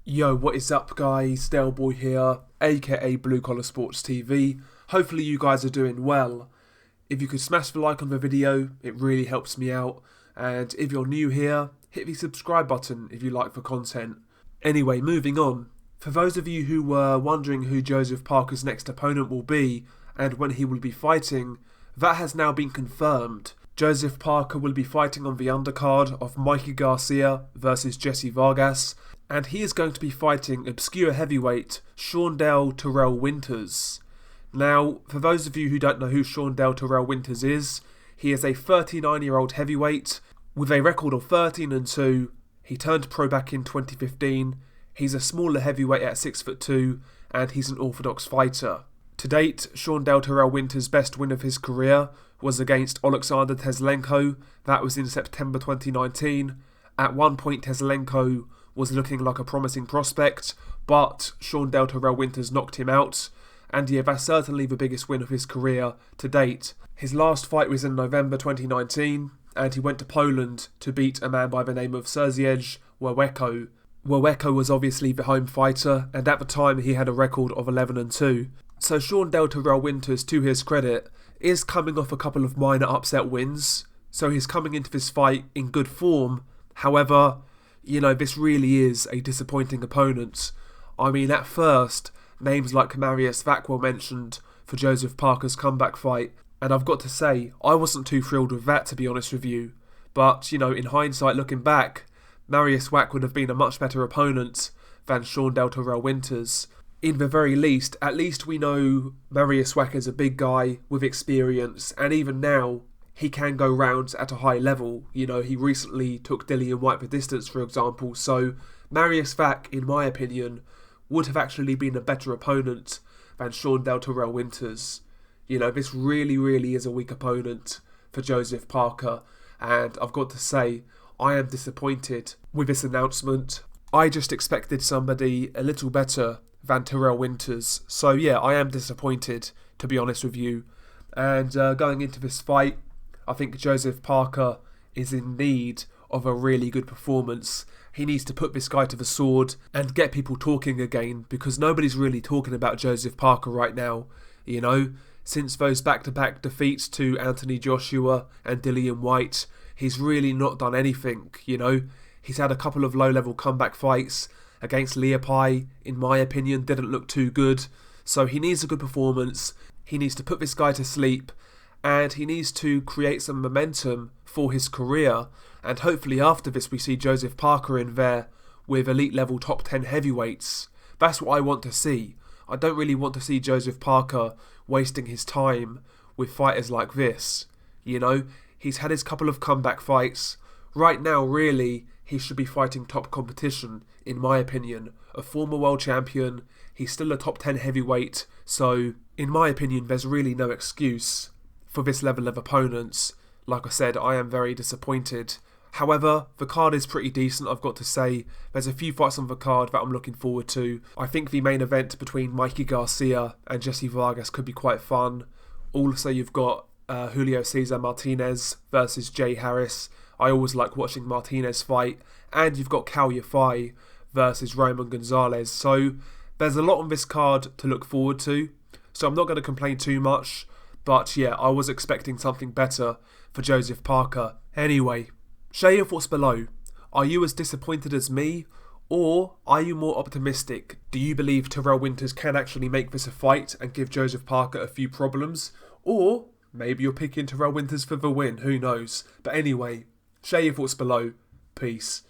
Yo, what is up guys? Dale Boy here, aka Blue Collar Sports TV. Hopefully you guys are doing well. If you could smash the like on the video, it really helps me out. And if you're new here, hit the subscribe button if you like the content. Anyway, moving on. For those of you who were wondering who Joseph Parker's next opponent will be and when he will be fighting, that has now been confirmed. Joseph Parker will be fighting on the undercard of Mikey Garcia versus Jesse Vargas, and he is going to be fighting obscure heavyweight Shawndell Terrell Winters. Now, for those of you who don't know who Shawndell Terrell Winters is, he is a 39-year-old heavyweight with a record of 13-2. He turned pro back in 2015. He's a smaller heavyweight at 6'2", and he's an orthodox fighter. To date, Shawndell Terrell Winters' best win of his career was against Alexander Teslenko. That was in September 2019. At one point, Teslenko was looking like a promising prospect, but Shawndell Terrell Winters knocked him out. And yeah, that's certainly the biggest win of his career to date. His last fight was in November 2019, and he went to Poland to beat a man by the name of Sergiej Ławeko. Ławeko was obviously the home fighter, and at the time he had a record of 11-2. So Shawndell Terrell Winters, to his credit, is coming off a couple of minor upset wins, so he's coming into this fight in good form. However, this really is a disappointing opponent. I mean, at first, names like Mariusz Wach were mentioned for Joseph Parker's comeback fight, and I've got to say, I wasn't too thrilled with that, to be honest with you. But, in hindsight, looking back, Mariusz Wach would have been a much better opponent than Shawndell Terrell Winters. In the very least, at least we know Mariusz Wach is a big guy with experience, and even now, he can go rounds at a high level. He recently took Dillian Whyte the distance, for example, so Mariusz Wach, in my opinion, would have actually been a better opponent than Shawndell Terrell Winters. This really is a weak opponent for Joseph Parker, and I've got to say, I am disappointed with this announcement. I just expected somebody a little better than Terrell Winters, so yeah, I am disappointed, to be honest with you. And going into this fight, I think Joseph Parker is in need of a really good performance. He needs to put this guy to the sword and get people talking again, because nobody's really talking about Joseph Parker right now. Since those back-to-back defeats to Anthony Joshua and Dillian Whyte, he's really not done anything. He's had a couple of low-level comeback fights against Leapai, in my opinion, didn't look too good. So he needs a good performance. He needs to put this guy to sleep, and he needs to create some momentum for his career. And hopefully after this we see Joseph Parker in there with elite level top 10 heavyweights. That's what I want to see. I don't really want to see Joseph Parker wasting his time with fighters like this. He's had his couple of comeback fights. Right now, really, he should be fighting top competition, in my opinion. A former world champion, he's still a top 10 heavyweight, so in my opinion there's really no excuse for this level of opponents. Like I said, I am very disappointed. However, the card is pretty decent, I've got to say. There's a few fights on the card that I'm looking forward to. I think the main event between Mikey Garcia and Jesse Vargas could be quite fun. Also, you've got Julio Cesar Martinez versus Jay Harris. I always like watching Martinez fight. And you've got Cal Yafai versus Roman Gonzalez. So there's a lot on this card to look forward to. So I'm not going to complain too much. But yeah, I was expecting something better for Joseph Parker. Anyway, share your thoughts below. Are you as disappointed as me? Or are you more optimistic? Do you believe Terrell Winters can actually make this a fight and give Joseph Parker a few problems? Or maybe you're picking Terrell Winters for the win, who knows? But anyway, share your thoughts below. Peace.